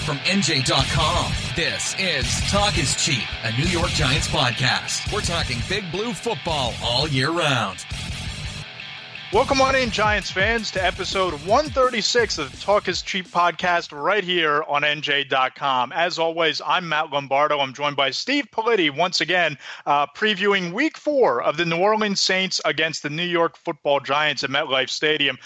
From NJ.com, this is Talk is Cheap, a New York Giants podcast. We're talking Big Blue football all year round. Welcome on in, Giants fans, to episode 136 of the Talk is Cheap podcast right here on NJ.com. As always, I'm Matt Lombardo. I'm joined by Steve Politi once again, previewing Week 4 of the New Orleans Saints against the New York Football Giants at MetLife Stadium.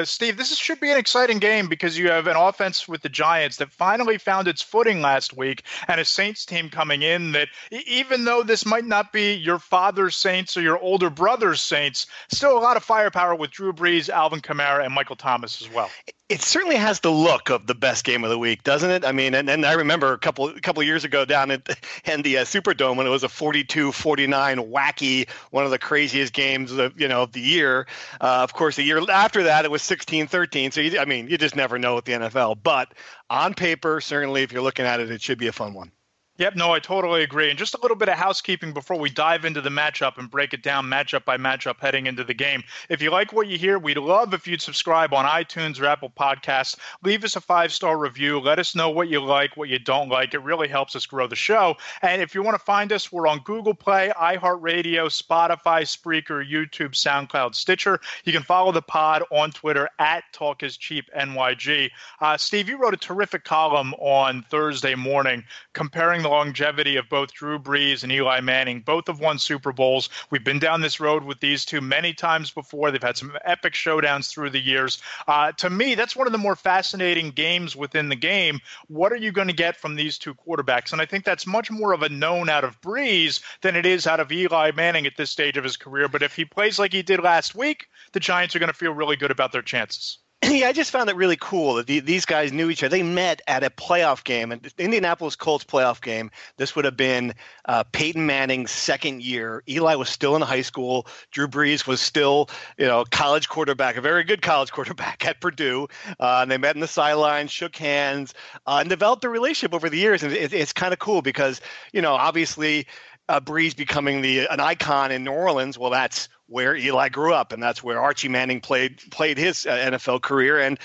Steve, this should be an exciting game because you have an offense with the Giants that finally found its footing last week, and a Saints team coming in that, even though this might not be your father's Saints or your older brother's Saints, still a lot of firepower with Drew Brees, Alvin Kamara, and Michael Thomas as well. It certainly has the look of the best game of the week, doesn't it? I mean, and I remember a couple of years ago down in the Superdome when it was a 42-49 wacky, one of the craziest games of the year. Of course, the year after that, it was 16-13. So, you just never know with the NFL. But on paper, certainly, if you're looking at it, it should be a fun one. Yep, no, I totally agree. And just a little bit of housekeeping before we dive into the matchup and break it down matchup by matchup heading into the game. If you like what you hear, we'd love if you'd subscribe on iTunes or Apple Podcasts. Leave us a 5-star review. Let us know what you like, what you don't like. It really helps us grow the show. And if you want to find us, we're on Google Play, iHeartRadio, Spotify, Spreaker, YouTube, SoundCloud, Stitcher. You can follow the pod on Twitter at TalkIsCheapNYG. Steve, you wrote a terrific column on Thursday morning comparing the longevity of both Drew Brees and Eli Manning. Both have won Super Bowls. We've been down this road with these two many times before. They've had some epic showdowns through the years. To me, that's one of the more fascinating games within the game. What are you going to get from these two quarterbacks? And I think that's much more of a known out of Brees than it is out of Eli Manning at this stage of his career. But if he plays like he did last week, the Giants are going to feel really good about their chances. Yeah, I just found it really cool that these guys knew each other. They met at a playoff game, the Indianapolis Colts playoff game. This would have been Peyton Manning's second year. Eli was still in high school. Drew Brees was still, college quarterback, a very good college quarterback at Purdue. And they met in the sidelines, shook hands, and developed a relationship over the years. And it's kind of cool because, obviously Brees becoming an icon in New Orleans. Well, that's where Eli grew up, and that's where Archie Manning played his NFL career. And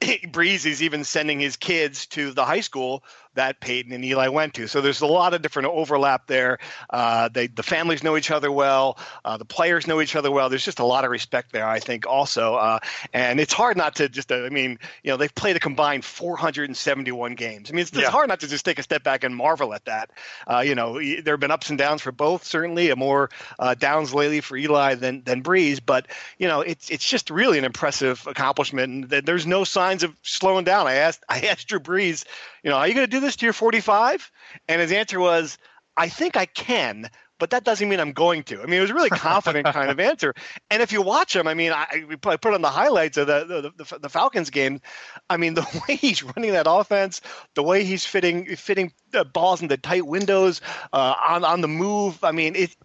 Brees is even sending his kids to the high school that Peyton and Eli went to. So there's a lot of different overlap there. The families know each other well. The players know each other well. There's just a lot of respect there, I think, also. And it's hard not to just, they've played a combined 471 games. I mean, it's hard not to just take a step back and marvel at that. There have been ups and downs for both, certainly, more downs lately for Eli than Brees. But, it's just really an impressive accomplishment. And there's no signs of slowing down. I asked Drew Brees, are you going to do this to your 45? And his answer was, I think I can, but that doesn't mean I'm going to. I mean, it was a really confident kind of answer. And if you watch him, we put on the highlights of the Falcons game. I mean, the way he's running that offense, the way he's fitting the balls into tight windows on the move. I mean, it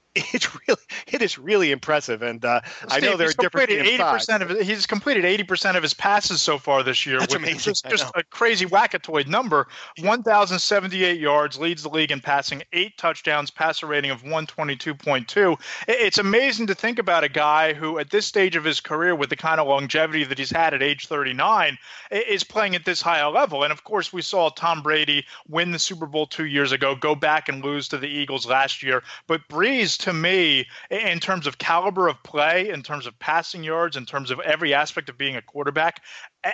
is really impressive, and I know there are different 80%. He's completed 80% of his passes so far this year. That's amazing. Just a crazy wackatoid number. 1,078 yards, leads the league in passing, 8 touchdowns, passer rating of 122.2. It's amazing to think about a guy who, at this stage of his career, with the kind of longevity that he's had at age 39, is playing at this high a level. And of course, we saw Tom Brady win the Super Bowl 2 years ago, go back and lose to the Eagles last year. But Brees, to me, in terms of caliber of play, in terms of passing yards, in terms of every aspect of being a quarterback,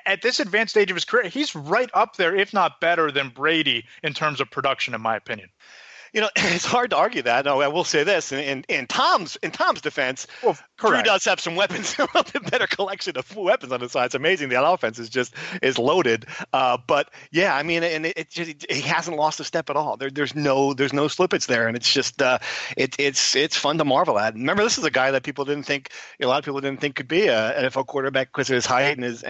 at this advanced stage of his career, he's right up there, if not better than Brady in terms of production, in my opinion. It's hard to argue that. No, I will say this: in Tom's defense, Drew does have some weapons, a little bit better collection of weapons on the side. It's amazing that offense is loaded. But yeah, and he hasn't lost a step at all. There's no slippage there, and it's just it's fun to marvel at. Remember, this is a guy that a lot of people didn't think could be an NFL quarterback because of his height and his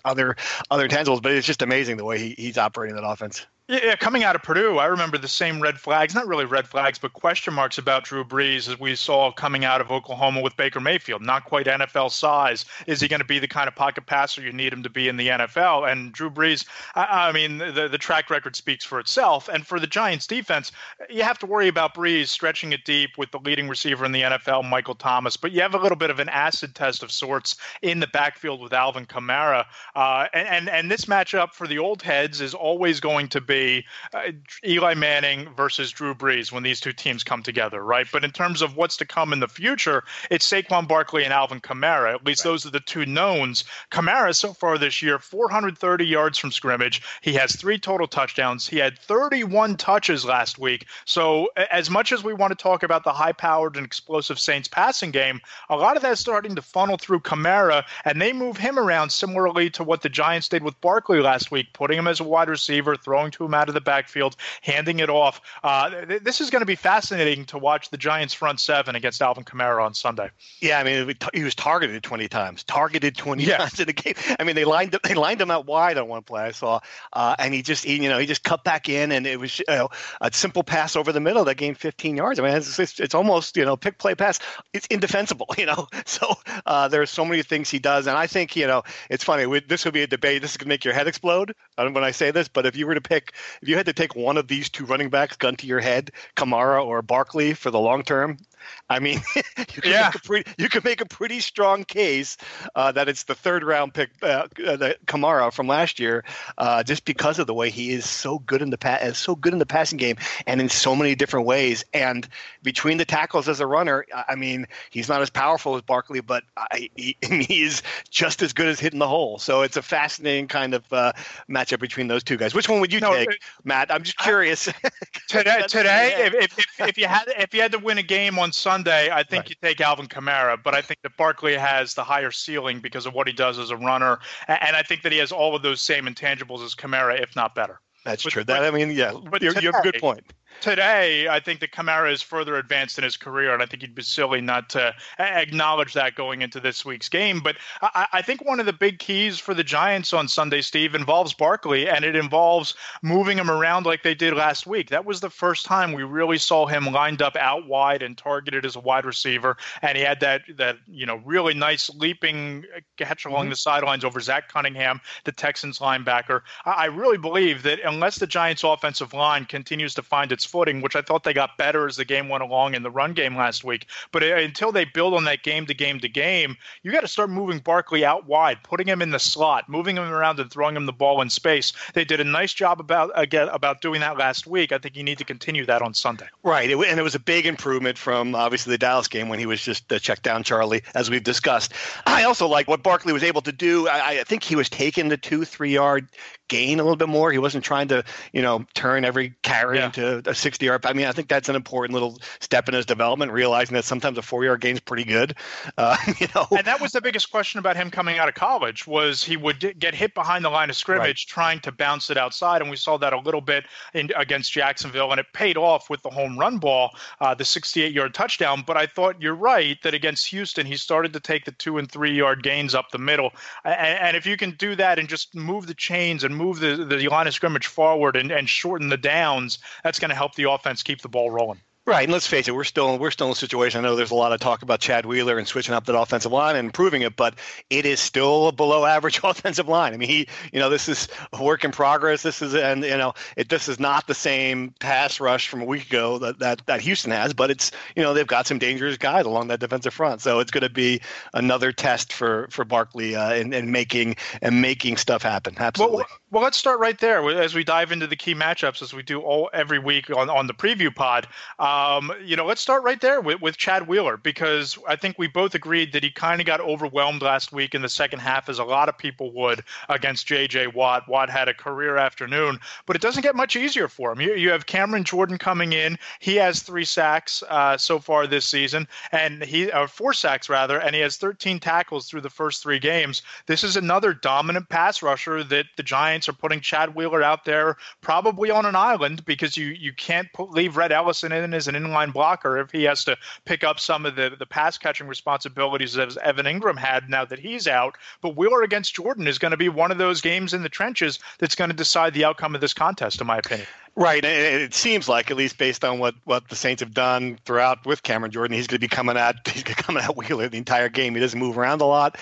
other tangibles. But it's just amazing the way he's operating that offense. Yeah, coming out of Purdue, I remember the same red flags, not really red flags, but question marks about Drew Brees as we saw coming out of Oklahoma with Baker Mayfield. Not quite NFL size. Is he going to be the kind of pocket passer you need him to be in the NFL? And Drew Brees, I mean, the track record speaks for itself. And for the Giants defense, you have to worry about Brees stretching it deep with the leading receiver in the NFL, Michael Thomas. But you have a little bit of an acid test of sorts in the backfield with Alvin Kamara. And this matchup for the old heads is always going to be Eli Manning versus Drew Brees when these two teams come together, right? But in terms of what's to come in the future, it's Saquon Barkley and Alvin Kamara. At least those are the two knowns. Kamara so far this year, 430 yards from scrimmage. He has 3 total touchdowns. He had 31 touches last week. So as much as we want to talk about the high-powered and explosive Saints passing game, a lot of that's starting to funnel through Kamara, and they move him around similarly to what the Giants did with Barkley last week, putting him as a wide receiver, throwing to him out of the backfield, handing it off. This is going to be fascinating to watch the Giants front seven against Alvin Kamara on Sunday. Yeah, I mean, he was targeted 20 times. Targeted 20 times in the game. I mean, they lined him out wide on one play I saw, and he just cut back in, and it was a simple pass over the middle that gained 15 yards. I mean, it's almost pick, play, pass. It's indefensible, So there's so many things he does, and I think it's funny. This would be a debate. This is going to make your head explode when I say this, but if you had to take one of these two running backs, gun to your head, Kamara or Barkley for the long term, I mean, you can make a pretty strong case that it's the third round pick, the Kamara from last year, just because of the way he is so good in the passing game and in so many different ways. And between the tackles as a runner, I mean, he's not as powerful as Barkley, but he is just as good as hitting the hole. So it's a fascinating kind of matchup between those two guys. Which one would you take, Matt? I'm just curious. Today, if you had to win a game on Sunday, I think you take Alvin Kamara, but I think that Barkley has the higher ceiling because of what he does as a runner, and I think that he has all of those same intangibles as Kamara, if not better. That's true. You have a good point. Today, I think that Kamara is further advanced in his career, and I think he'd be silly not to acknowledge that going into this week's game. But I think one of the big keys for the Giants on Sunday, Steve, involves Barkley, and it involves moving him around like they did last week. That was the first time we really saw him lined up out wide and targeted as a wide receiver, and he had that really nice leaping catch along the sidelines over Zach Cunningham, the Texans linebacker. I really believe that unless the Giants' offensive line continues to find its footing, which I thought they got better as the game went along in the run game last week. But until they build on that game to game, you got to start moving Barkley out wide, putting him in the slot, moving him around and throwing him the ball in space. They did a nice job about doing that last week. I think you need to continue that on Sunday. Right. And it was a big improvement from obviously the Dallas game when he was just the check down Charlie, as we've discussed. I also like what Barkley was able to do. I think he was taking the 2-3 yard gain a little bit more. He wasn't trying to, turn every carry into a 60-yard. I mean, I think that's an important little step in his development, realizing that sometimes a 4-yard gain is pretty good. And that was the biggest question about him coming out of college was he would get hit behind the line of scrimmage trying to bounce it outside, and we saw that a little bit against Jacksonville, and it paid off with the home run ball, the 68-yard touchdown. But I thought you're right that against Houston, he started to take the 2- and 3-yard gains up the middle. And if you can do that and just move the chains and move the line of scrimmage forward and shorten the downs, that's going to help the offense keep the ball rolling. Right, and let's face it, we're still in a situation. I know there's a lot of talk about Chad Wheeler and switching up that offensive line and improving it, but it is still a below average offensive line. I mean, this is a work in progress. This is not the same pass rush from a week ago that Houston has, but it's they've got some dangerous guys along that defensive front. So it's going to be another test for Barkley in making stuff happen. Absolutely. Well, let's start right there as we dive into the key matchups as we do every week on the preview pod. Let's start right there with Chad Wheeler, because I think we both agreed that he kind of got overwhelmed last week in the second half, as a lot of people would, against J.J. Watt. Watt had a career afternoon, but it doesn't get much easier for him. You have Cameron Jordan coming in. He has 3 sacks so far this season, and 4 sacks rather, and he has 13 tackles through the first 3 games. This is another dominant pass rusher that the Giants are putting Chad Wheeler out there probably on an island, because you can't leave Red Ellison in his as an inline blocker if he has to pick up some of the pass catching responsibilities as Evan Ingram had now that he's out. But Wheeler against Jordan is going to be one of those games in the trenches that's going to decide the outcome of this contest, in my opinion. Right. And it seems like, at least based on what the Saints have done throughout with Cameron Jordan, he's going to be coming at Wheeler the entire game. He doesn't move around a lot.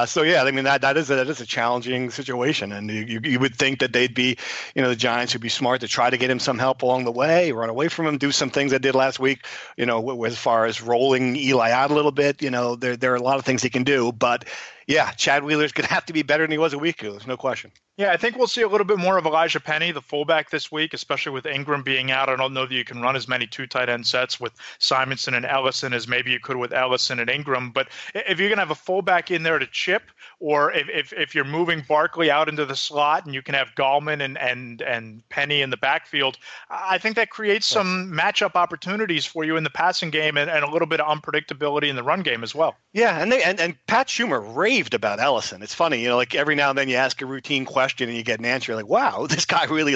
So yeah, I mean, that is a challenging situation. And you would think that they'd be, the Giants would be smart to try to get him some help along the way, run away from him, do some things they did last week, as far as rolling Eli out a little bit. There are a lot of things he can do. But yeah, Chad Wheeler's going to have to be better than he was a week ago. There's no question. Yeah, I think we'll see a little bit more of Elijah Penny, the fullback, this week, especially with Ingram being out. I don't know that you can run as many two tight end sets with Simonson and Ellison as maybe you could with Ellison and Ingram. But if you're going to have a fullback in there to chip, or if you're moving Barkley out into the slot and you can have Gallman and Penny in the backfield, I think that creates some matchup opportunities for you in the passing game and a little bit of unpredictability in the run game as well. Yeah, and Pat Shurmur raved about Ellison. It's funny, like every now and then you ask a routine question and you get an answer like, wow, this guy really,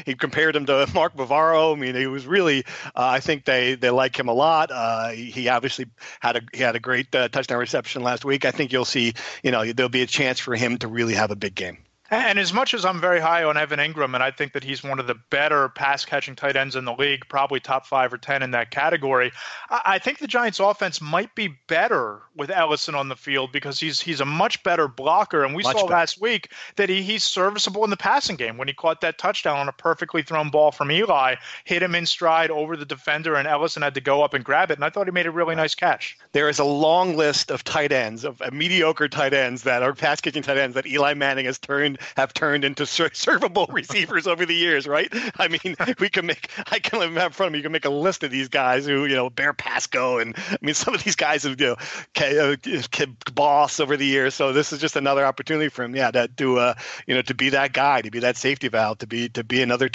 he compared him to Mark Bavaro. I mean, he was really, I think they like him a lot. He obviously had a great touchdown reception last week. I think you'll see, there'll be a chance for him to really have a big game. And as much as I'm very high on Evan Ingram, and I think that he's one of the better pass-catching tight ends in the league, probably top 5 or 10 in that category, I think the Giants' offense might be better with Ellison on the field because he's a much better blocker. And we saw last week that he's serviceable in the passing game when he caught that touchdown on a perfectly thrown ball from Eli, hit him in stride over the defender, and Ellison had to go up and grab it. And I thought he made a really nice catch. There is a long list of tight ends, of mediocre tight ends that are pass-catching tight ends that Eli Manning have turned into servable receivers over the years, right? I mean, I can have in front of me, you can make a list of these guys who, Bear Pasco, and I mean, some of these guys have, boss over the years. So this is just another opportunity for him, to be that guy, to be that safety valve, to be another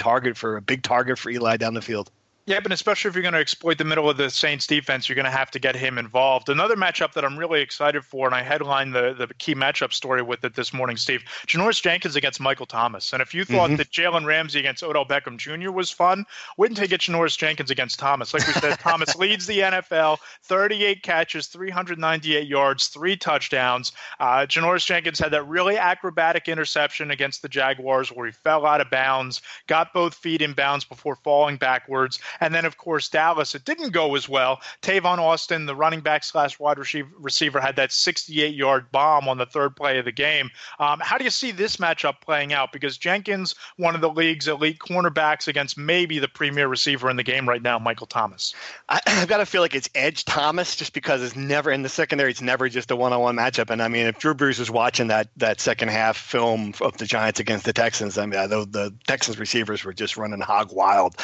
big target for Eli down the field. Yeah, but especially if you're going to exploit the middle of the Saints defense, you're going to have to get him involved. Another matchup that I'm really excited for, and I headlined the key matchup story with it this morning, Steve, Janoris Jenkins against Michael Thomas. And if you thought that Jalen Ramsey against Odell Beckham Jr. was fun, wait until you get Janoris Jenkins against Thomas. Like we said, Thomas leads the NFL, 38 catches, 398 yards, 3 touchdowns. Janoris Jenkins had that really acrobatic interception against the Jaguars where he fell out of bounds, got both feet in bounds before falling backwards. And then, of course, Dallas, it didn't go as well. Tavon Austin, the running back / wide receiver, had that 68-yard bomb on the third play of the game. How do you see this matchup playing out? Because Jenkins, one of the league's elite cornerbacks against maybe the premier receiver in the game right now, Michael Thomas. I've got to feel like it's edge Thomas just because it's never in the secondary. It's never just a one-on-one matchup. And I mean, if Drew Brees was watching that second half film of the Giants against the Texans, I mean, the Texans receivers were just running hog wild.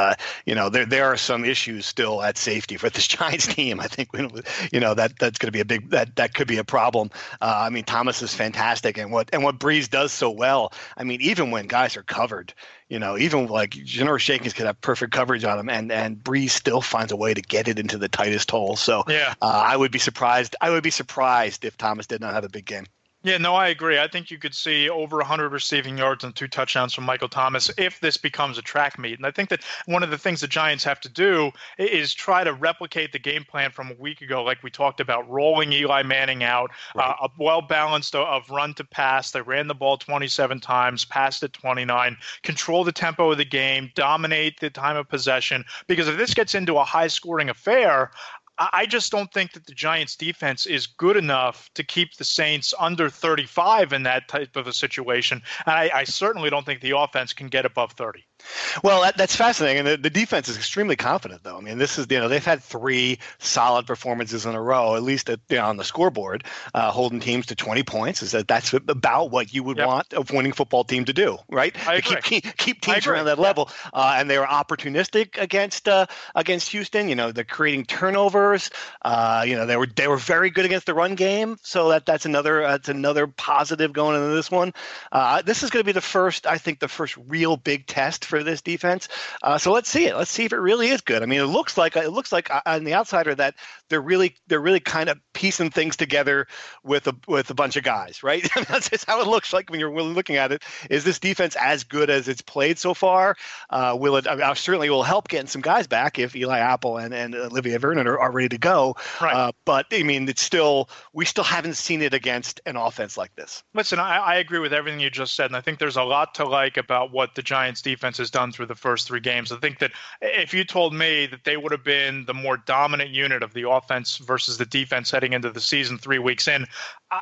There are some issues still at safety for this Giants team. I think that's going to be that could be a problem. I mean, Thomas is fantastic, and what Brees does so well. I mean, even when guys are covered, even like Janoris Jenkins could have perfect coverage on him, and Brees still finds a way to get it into the tightest hole. So yeah. I would be surprised if Thomas did not have a big game. Yeah, no, I agree. I think you could see over 100 receiving yards and 2 touchdowns from Michael Thomas if this becomes a track meet. And I think that one of the things the Giants have to do is try to replicate the game plan from a week ago, like we talked about, rolling Eli Manning out, right. A well-balanced of run to pass. They ran the ball 27 times, passed it 29, control the tempo of the game, dominate the time of possession. Because if this gets into a high-scoring affair, I just don't think that the Giants' defense is good enough to keep the Saints under 35 in that type of a situation. And I certainly don't think the offense can get above 30. Well, that's fascinating. And the defense is extremely confident, though. I mean, this is, they've had 3 solid performances in a row, at least on the scoreboard, holding teams to 20 points. That's about what you would want a winning football team to do, right? I agree. Keep teams around that level. And they were opportunistic against Houston. They're creating turnovers. They were very good against the run game. So that's another positive going into this one. This is going to be the first real big test for this defense. So let's see it. Let's see if it really is good. I mean, it looks like on the outsider that they're really kind of piecing things together with a bunch of guys, right? That's just how it looks like when you're really looking at it. Is this defense as good as it's played so far? Will it? Certainly will help getting some guys back if Eli Apple and Olivier Vernon are ready to go. Right. But I mean, we still haven't seen it against an offense like this. Listen, I agree with everything you just said, and I think there's a lot to like about what the Giants defense has done through the first 3 games. I think that if you told me that they would have been the more dominant unit of the offense versus the defense heading into the season 3 weeks in,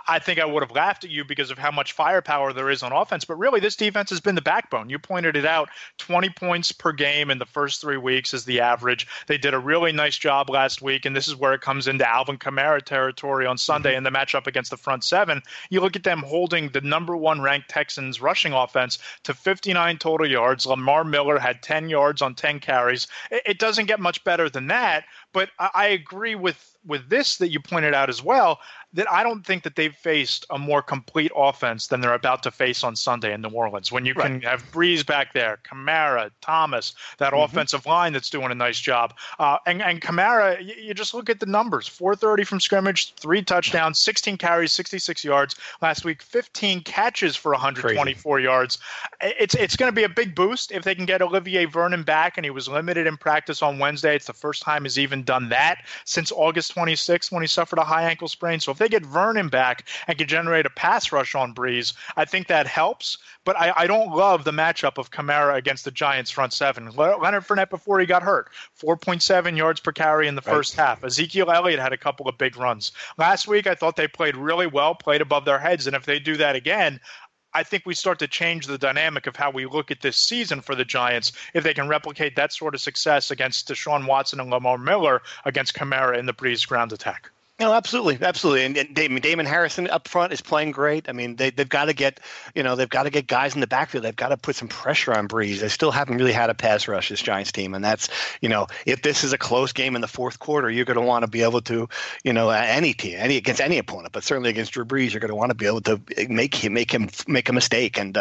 I think I would have laughed at you because of how much firepower there is on offense. But really, this defense has been the backbone. You pointed it out, 20 points per game in the first 3 weeks is the average. They did a really nice job last week, and this is where it comes into Alvin Kamara territory on Sunday in the matchup against the front 7. You look at them holding the number 1 ranked Texans rushing offense to 59 total yards. Lamar Miller had 10 yards on 10 carries. It doesn't get much better than that, but I agree with this that you pointed out as well, that I don't think that they've faced a more complete offense than they're about to face on Sunday in New Orleans. When you can have Brees back there, Kamara, Thomas, that offensive line that's doing a nice job. And Kamara, you just look at the numbers, 430 from scrimmage, 3 touchdowns, 16 carries, 66 yards. Last week, 15 catches for 124 yards. It's going to be a big boost if they can get Olivier Vernon back, and he was limited in practice on Wednesday. It's the first time he's even done that since August 26th when he suffered a high ankle sprain. So if they get Vernon back and can generate a pass rush on Brees, I think that helps. But I don't love the matchup of Kamara against the Giants front 7. Leonard Fournette, before he got hurt, 4.7 yards per carry in the first half. Ezekiel Elliott had a couple of big runs. Last week, I thought they played really well, played above their heads. And if they do that again, I think we start to change the dynamic of how we look at this season for the Giants if they can replicate that sort of success against Deshaun Watson and Lamar Miller against Kamara in the Brees ground attack. No, absolutely. And Damon Harrison up front is playing great. I mean, they've got to get guys in the backfield. They've got to put some pressure on Brees. They still haven't really had a pass rush, this Giants team, and that's, if this is a close game in the fourth quarter, you're going to want to be able to, any team, against any opponent, but certainly against Drew Brees, you're going to want to be able to make him make a mistake. And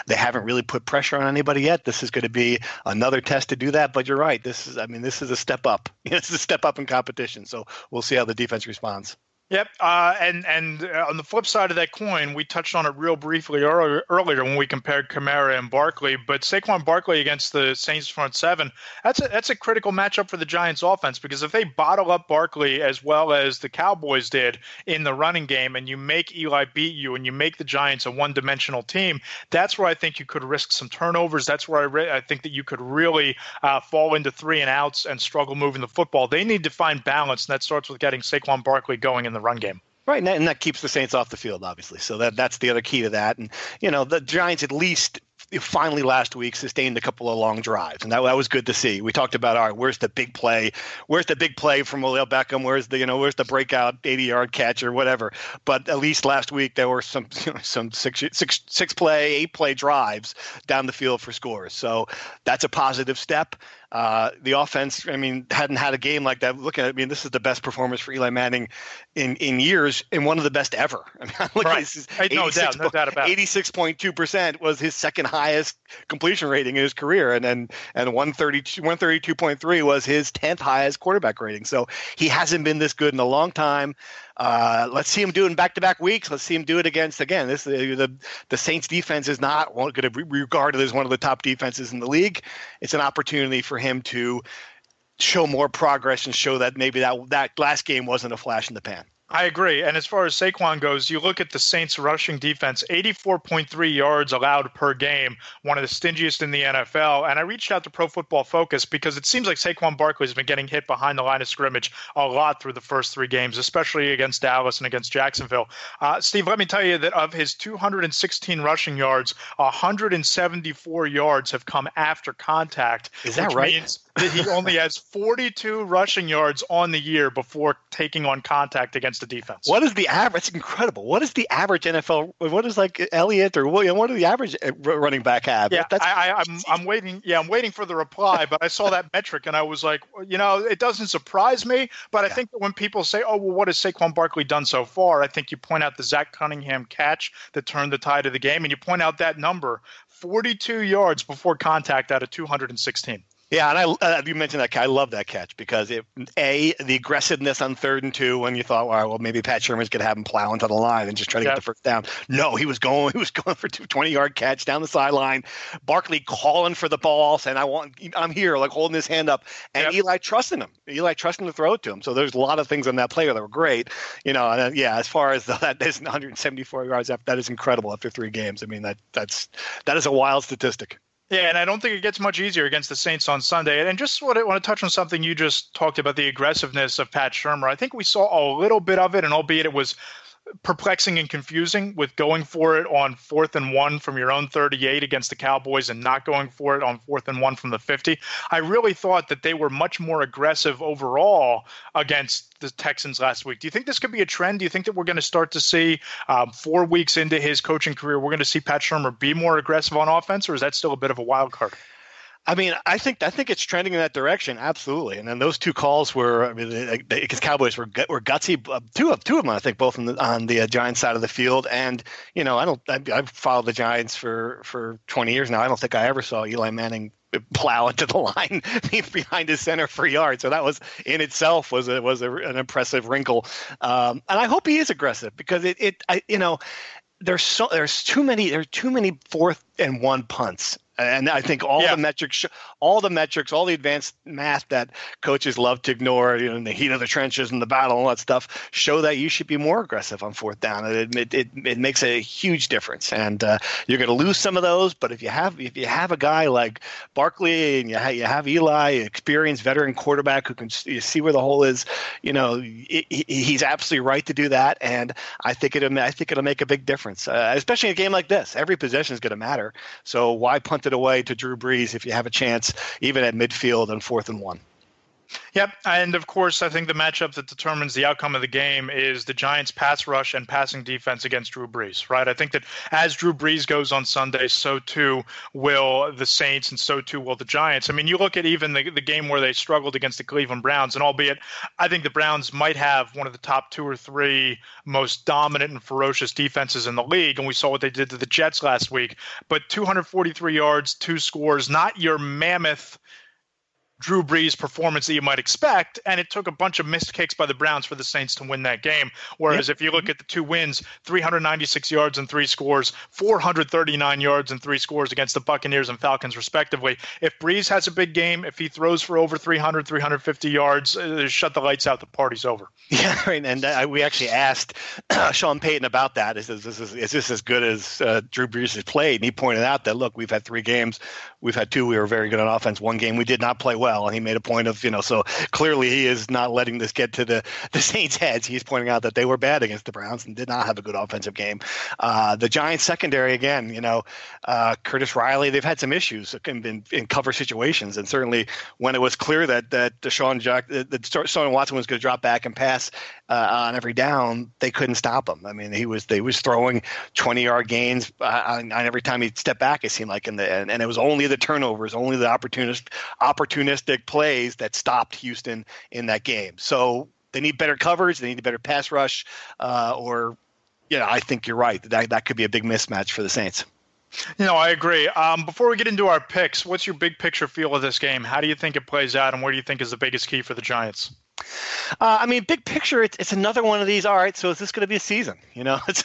they haven't really put pressure on anybody yet. This is going to be another test to do that. But you're right. This is a step up. This is a step up in competition. So we'll see how the defense responds. Yep. And on the flip side of that coin, we touched on it real briefly earlier when we compared Kamara and Barkley, but Saquon Barkley against the Saints front 7, that's a critical matchup for the Giants offense, because if they bottle up Barkley as well as the Cowboys did in the running game, and you make Eli beat you and you make the Giants a one-dimensional team, that's where I think you could risk some turnovers. That's where I think that you could really fall into 3 and outs and struggle moving the football. They need to find balance, and that starts with getting Saquon Barkley going in the run game. Right, and that keeps the Saints off the field, obviously. So that's the other key to that. And, the Giants at least finally last week sustained a couple of long drives, and that was good to see. We talked about, all right, where's the big play? Where's the big play from Odell Beckham? Where's the breakout 80-yard catch or whatever? But at least last week there were some 6-play, 8-play drives down the field for scores. So that's a positive step. The offense, hadn't had a game like that. This is the best performance for Eli Manning in years, and one of the best ever. Right. No doubt about it. 86.2% was his second highest completion rating in his career, and 132.3 was his 10th highest quarterback rating. So he hasn't been this good in a long time. Let's see him do it in back-to-back weeks. Let's see him do it against, again, the Saints defense is not going to be regarded as one of the top defenses in the league. It's an opportunity for him to show more progress and show that maybe that last game wasn't a flash in the pan. I agree. And as far as Saquon goes, you look at the Saints rushing defense, 84.3 yards allowed per game, one of the stingiest in the NFL. And I reached out to Pro Football Focus because it seems like Saquon Barkley has been getting hit behind the line of scrimmage a lot through the first 3 games, especially against Dallas and against Jacksonville. Steve, let me tell you that of his 216 rushing yards, 174 yards have come after contact. Is that right? He only has 42 rushing yards on the year before taking on contact against the defense. What is the average? It's incredible. What is the average NFL? What is like Elliott or William? What do the average running back have? Yeah, I'm waiting. Yeah, I'm waiting for the reply. But I saw that metric and I was like, it doesn't surprise me. But I think that when people say, "Oh, well, what has Saquon Barkley done so far?" I think you point out the Zach Cunningham catch that turned the tide of the game, and you point out that number, 42 yards before contact out of 216. Yeah, and you mentioned that catch. I love that catch because the aggressiveness on 3rd and 2 when you thought, well, maybe Pat Shurmur's going to have him plow into the line and just try to get the first down. No, he was going for a 20-yard catch down the sideline. Barkley calling for the ball, saying, I'm here, like holding his hand up, and Eli trusting him. Eli trusting to throw it to him. So there's a lot of things on that play that were great. As far as that is 174 yards, that is incredible after 3 games. I mean, that is a wild statistic. Yeah, and I don't think it gets much easier against the Saints on Sunday. And just want to touch on something you just talked about, the aggressiveness of Pat Shurmur. I think we saw a little bit of it, and albeit it was perplexing and confusing with going for it on 4th and 1 from your own 38 against the Cowboys and not going for it on 4th and 1 from the 50. I really thought that they were much more aggressive overall against the Texans last week. Do you think this could be a trend? Do you think that we're going to start to see 4 weeks into his coaching career, we're going to see Pat Shurmur be more aggressive on offense, or is that still a bit of a wild card? I mean, I think it's trending in that direction, absolutely. And then those 2 calls were, because Cowboys were gutsy. Two of them, I think, both on the Giants side of the field. And I've followed the Giants for 20 years now. I don't think I ever saw Eli Manning plow into the line behind his center for yards. So that was in itself was an impressive wrinkle. And I hope he is aggressive because there's too many 4th and 1 punts. And I think all the metrics, all the advanced math that coaches love to ignore, in the heat of the trenches and the battle and all that stuff, show that you should be more aggressive on 4th down. It makes a huge difference, and you're going to lose some of those. But if you have a guy like Barkley and you have Eli, experienced veteran quarterback who can see where the hole is, he's absolutely right to do that. And I think it'll make a big difference, especially in a game like this. Every possession is going to matter. So why punt it away to Drew Brees if you have a chance, even at midfield on 4th and 1? Yep, and of course, I think the matchup that determines the outcome of the game is the Giants' pass rush and passing defense against Drew Brees, right? I think that as Drew Brees goes on Sunday, so too will the Saints and so too will the Giants. I mean, you look at even the game where they struggled against the Cleveland Browns, and albeit I think the Browns might have one of the top 2 or 3 most dominant and ferocious defenses in the league, and we saw what they did to the Jets last week, but 243 yards, 2 scores, not your mammoth Drew Brees performance that you might expect, and it took a bunch of missed kicks by the Browns for the Saints to win that game. Whereas if you look at the 2 wins, 396 yards and 3 scores, 439 yards and 3 scores against the Buccaneers and Falcons, respectively. If Brees has a big game, if he throws for over 300, 350 yards, shut the lights out, the party's over. Yeah, right. And we actually asked Sean Payton about that. Is this as good as Drew Brees has played? And he pointed out that, look, we've had 3 games. We've had 2 we were very good on offense. 1 game we did not play well. And he made a point of, so clearly he is not letting this get to the Saints' heads. He's pointing out that they were bad against the Browns and did not have a good offensive game. The Giants secondary, again, Curtis Riley, they've had some issues in cover situations. And certainly when it was clear that Deshaun Watson was going to drop back and pass on every down, they couldn't stop him. I mean, they was throwing 20-yard gains on every time he stepped back, it seemed like, and it was only the turnovers, only the opportunistic plays that stopped Houston in that game. So they need better coverage. They need a better pass rush. I think you're right. That could be a big mismatch for the Saints. I agree. Before we get into our picks, what's your big picture feel of this game? How do you think it plays out, and what do you think is the biggest key for the Giants? Big picture, it's another one of these. All right, so is this going to be a season? It's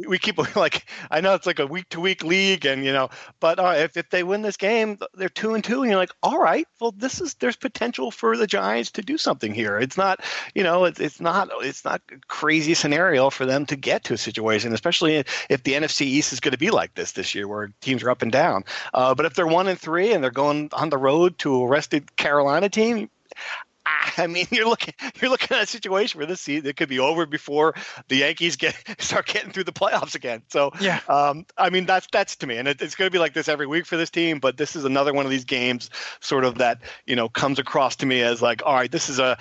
we keep I know it's like a week-to-week league, and but if they win this game, they're 2-2, and you're like, all right, well, there's potential for the Giants to do something here. It's not, it's not a crazy scenario for them to get to a situation, especially if the NFC East is going to be like this year, where teams are up and down. But if they're 1-3 and they're going on the road to a rested Carolina team, I mean, you're looking at a situation where this season it could be over before the Yankees start getting through the playoffs again. So, yeah, I mean, that's to me, and it's going to be like this every week for this team. But this is another one of these games, sort of that comes across to me as like, all right, this is a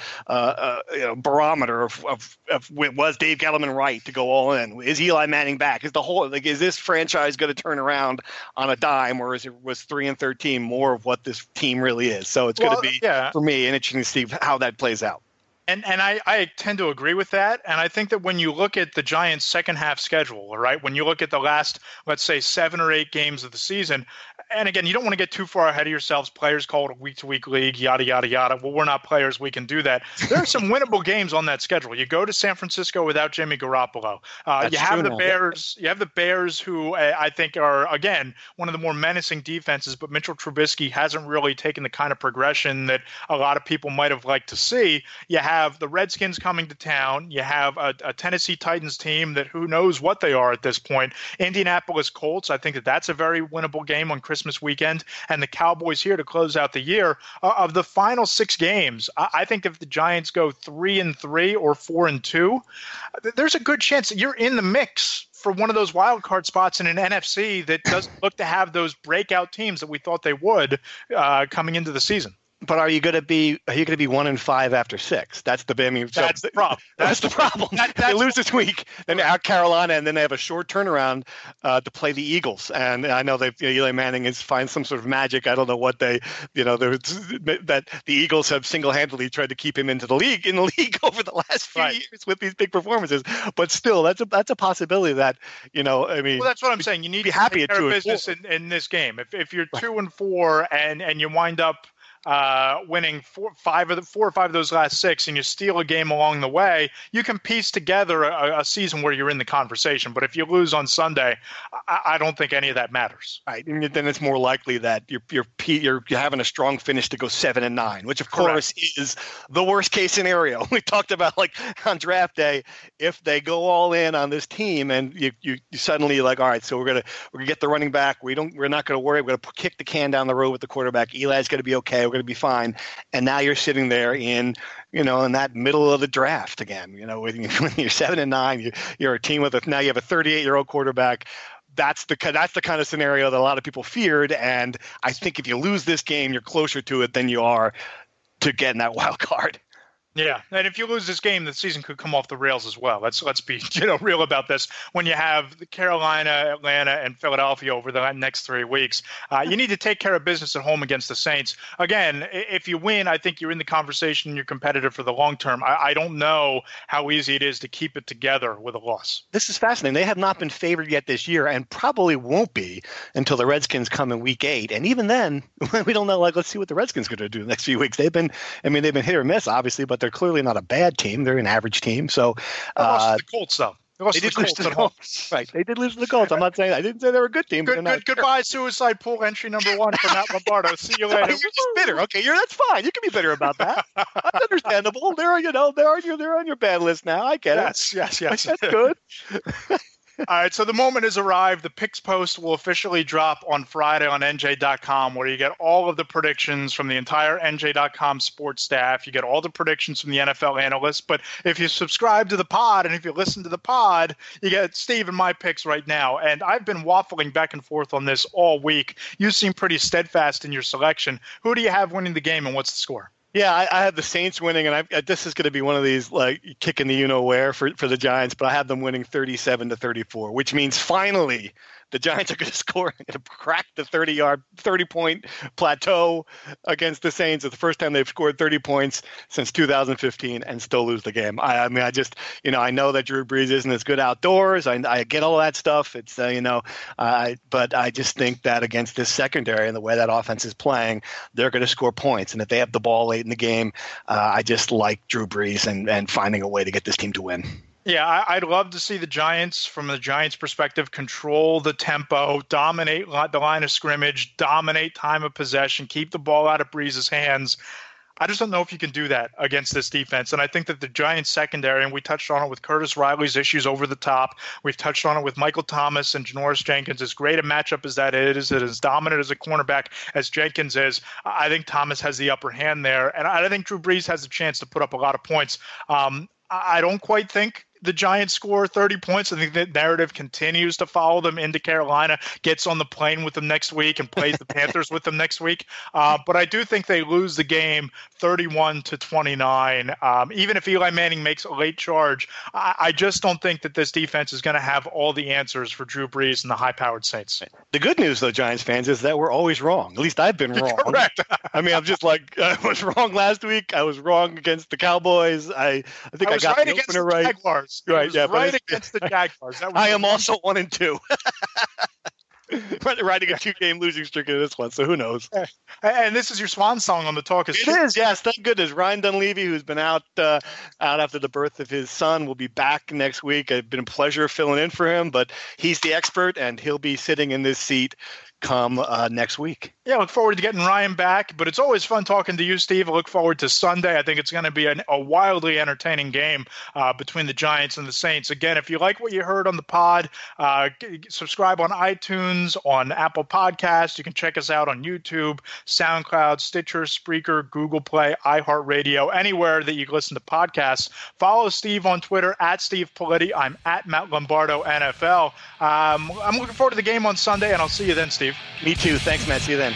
barometer of was Dave Gettleman right to go all in? Is Eli Manning back? Is this franchise going to turn around on a dime, or was 3-13 more of what this team really is? So it's going to be for me interesting to see how that plays out. And I tend to agree with that. And I think that when you look at the Giants' second half schedule, right, when you look at the last, let's say, 7 or 8 games of the season, and again, you don't want to get too far ahead of yourselves. Players call it a week-to-week league, yada, yada, yada. Well, we're not players. We can do that. There are some winnable games on that schedule. You go to San Francisco without Jimmy Garoppolo. You have the Bears. You have the Bears, who I think are, again, one of the more menacing defenses, but Mitchell Trubisky hasn't really taken the kind of progression that a lot of people might have liked to see. You have the Redskins coming to town. You have a Tennessee Titans team that who knows what they are at this point. Indianapolis Colts, I think that's a very winnable game on Christmas weekend. And the Cowboys here to close out the year. Of the final 6 games, I think if the Giants go 3-3 or 4-2, there's a good chance that you're in the mix for one of those wild card spots in an NFC that doesn't look to have those breakout teams that we thought they would coming into the season. But are you going to be 1-5 after 6? That's the That's the problem. That's the problem. They lose this week, then out Carolina, and then they have a short turnaround to play the Eagles. And I know Eli Manning is find some sort of magic. I don't know what that the Eagles have single-handedly tried to keep him in the league over the last few years with these big performances. But still, that's a possibility that I mean. Well, that's what I'm saying. You need to take care of business in this game. If you're 2-4 and you wind up winning 4 or 5 of those last 6, and you steal a game along the way, you can piece together a season where you're in the conversation. But if you lose on Sunday, I don't think any of that matters. Right, and then it's more likely that you're having a strong finish to go 7-9, which of course is the worst case scenario. We talked about like on draft day, if they go all in on this team, and you suddenly like, all right, so we're gonna get the running back. We're not going to worry. We're going to kick the can down the road with the quarterback. Eli's going to be okay. We're going to be fine. And now you're sitting there in that middle of the draft again. When you're 7-9, you're a team now you have a 38-year-old quarterback. That's the kind of scenario that a lot of people feared. And I think if you lose this game, you're closer to it than you are to getting that wild card. Yeah, and if you lose this game, the season could come off the rails as well. Let's be real about this. When you have Carolina, Atlanta, and Philadelphia over the next 3 weeks, you need to take care of business at home against the Saints. Again, if you win, I think you're in the conversation. You're competitive for the long term. I don't know how easy it is to keep it together with a loss. This is fascinating. They have not been favored yet this year, and probably won't be until the Redskins come in Week 8. And even then, we don't know. Let's see what the Redskins are going to do the next few weeks. They've been hit or miss, obviously, but they're clearly not a bad team. They're an average team. So they lost to the Colts, though. They did lose to the Colts. Right. They did lose to the Colts. I didn't say they were a good team. Goodbye, suicide pool entry number 1 from Matt Lombardo. See you later. You're just bitter. Okay, that's fine. You can be bitter about that. That's understandable. They're on your bad list now. I get it. Yes. That's good. All right, so the moment has arrived. The picks post will officially drop on Friday on NJ.com, where you get all of the predictions from the entire NJ.com sports staff. You get all the predictions from the NFL analysts. But if you subscribe to the pod and if you listen to the pod, you get Steve and my picks right now. And I've been waffling back and forth on this all week. You seem pretty steadfast in your selection. Who do you have winning the game, and what's the score? Yeah, I have the Saints winning, and this is going to be one of these like kicking the you-know-where for the Giants, but I have them winning 37-34, which means finally the Giants are going to score and crack the 30-point plateau against the Saints. It's the first time they've scored 30 points since 2015 and still lose the game. I mean, I know that Drew Brees isn't as good outdoors. I get all that stuff. It's, but I just think that against this secondary and the way that offense is playing, they're going to score points. And if they have the ball late in the game, I just like Drew Brees and finding a way to get this team to win. Yeah, I'd love to see the Giants, from the Giants' perspective, control the tempo, dominate the line of scrimmage, dominate time of possession, keep the ball out of Brees' hands. I just don't know if you can do that against this defense. And I think that the Giants secondary, and we touched on it with Curtis Riley's issues over the top. We've touched on it with Michael Thomas and Janoris Jenkins. As great a matchup as that is, it is dominant as a cornerback as Jenkins is. I think Thomas has the upper hand there. And I think Drew Brees has a chance to put up a lot of points. I don't quite think the Giants score 30 points. I think that narrative continues to follow them into Carolina, gets on the plane with them next week and plays the Panthers with them next week. But I do think they lose the game 31-29. Even if Eli Manning makes a late charge, I just don't think that this defense is going to have all the answers for Drew Brees and the high-powered Saints. The good news, though, Giants fans, is that we're always wrong. At least I've been wrong. Correct. I mean, I'm just like, I was wrong last week. I was wrong against the Cowboys. I think I got right the against opener the right. Jaguars. Right, yeah, right against the Jaguars. I am also 1-2. Riding a 2-game losing streak in this one, so who knows? And this is your swan song on the Talk is It is, yes. Thank goodness. Ryan Dunleavy, who's been out after the birth of his son, will be back next week. It's been a pleasure filling in for him, but he's the expert, and he'll be sitting in this seat come next week. Yeah, look forward to getting Ryan back, but it's always fun talking to you, Steve. I look forward to Sunday. I think it's going to be a wildly entertaining game between the Giants and the Saints. Again, if you like what you heard on the pod, subscribe on iTunes, on Apple Podcasts. You can check us out on YouTube, SoundCloud, Stitcher, Spreaker, Google Play, iHeartRadio, anywhere that you listen to podcasts. Follow Steve on Twitter, @Steve Politi. I'm @Matt Lombardo NFL. I'm looking forward to the game on Sunday, and I'll see you then, Steve. Me too. Thanks, Matt. See you then.